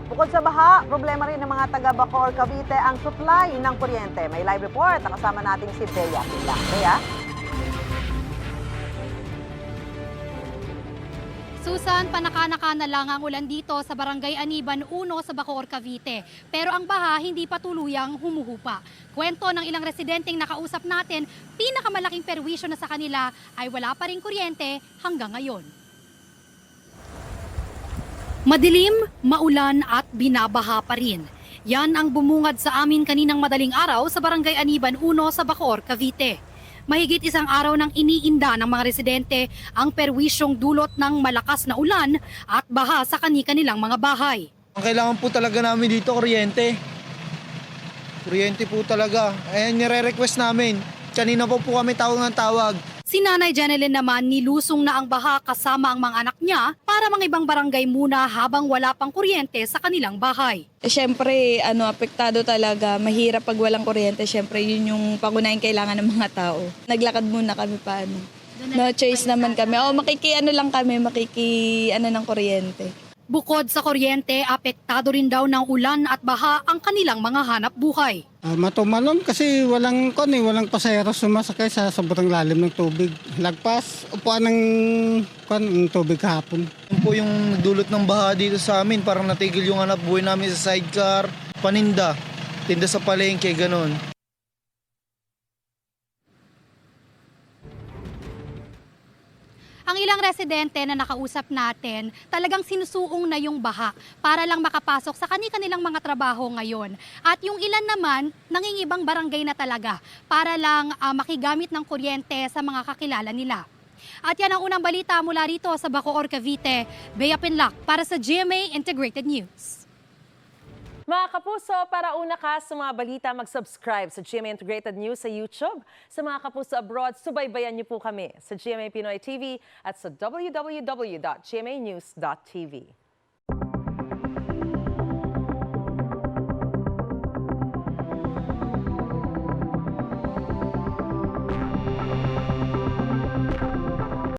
Bukod sa baha, problema rin ng mga taga Bacoor, Cavite ang supply ng kuryente. May live report na kasama nating si Bea Pila. Bea? Susan, panaka-naka na lang ang ulan dito sa Barangay Aniban 1 sa Bacoor, Cavite. Pero ang baha hindi pa tuluyang humuhupa. Kwento ng ilang residenteng nakausap natin, pinakamalaking perwisyo na sa kanila ay wala pa rin kuryente hanggang ngayon. Madilim, maulan at binabaha pa rin. Yan ang bumungad sa amin kaninang madaling araw sa Barangay Aniban 1 sa Bacoor, Cavite. Mahigit isang araw nang iniinda ng mga residente ang perwisyong dulot ng malakas na ulan at baha sa kani-kanilang mga bahay. Ang kailangan po talaga namin dito, kuryente. Kuryente po talaga. Ayan, nire-request namin. Kanina po kami tawag ng tawag. Si Nanay Janeline naman nilusong na ang baha kasama ang mga anak niya para mga ibang barangay muna habang wala pang kuryente sa kanilang bahay. Siyempre, apektado talaga. Mahirap pag walang kuryente. Siyempre, yun yung pangunahing kailangan ng mga tao. Naglakad muna kami paano. No choice naman kami. Lang kami, ng kuryente. Bukod sa kuryente, apektado rin daw ng ulan at baha ang kanilang mga hanap buhay. Matumalon kasi walang pasahero sumasakay sa sobrang lalim ng tubig. Lagpas, upuan ng tubig kahapon. Yun po yung dulot ng baha dito sa amin. Parang natigil yung hanap buhay namin sa sidecar, paninda, tinda sa palengke, ganun. Ang ilang residente na nakausap natin, talagang sinusuong na yung baha para lang makapasok sa kanilang mga trabaho ngayon. At yung ilan naman, nangingibang barangay na talaga para lang makigamit ng kuryente sa mga kakilala nila. At yan ang unang balita mula rito sa Bacoor, Cavite. Bea Pinlac para sa GMA Integrated News. Mga kapuso, para una ka sa mga balita, mag-subscribe sa GMA Integrated News sa YouTube. Sa mga kapuso abroad, subaybayan niyo po kami sa GMA Pinoy TV at sa www.gmanews.tv.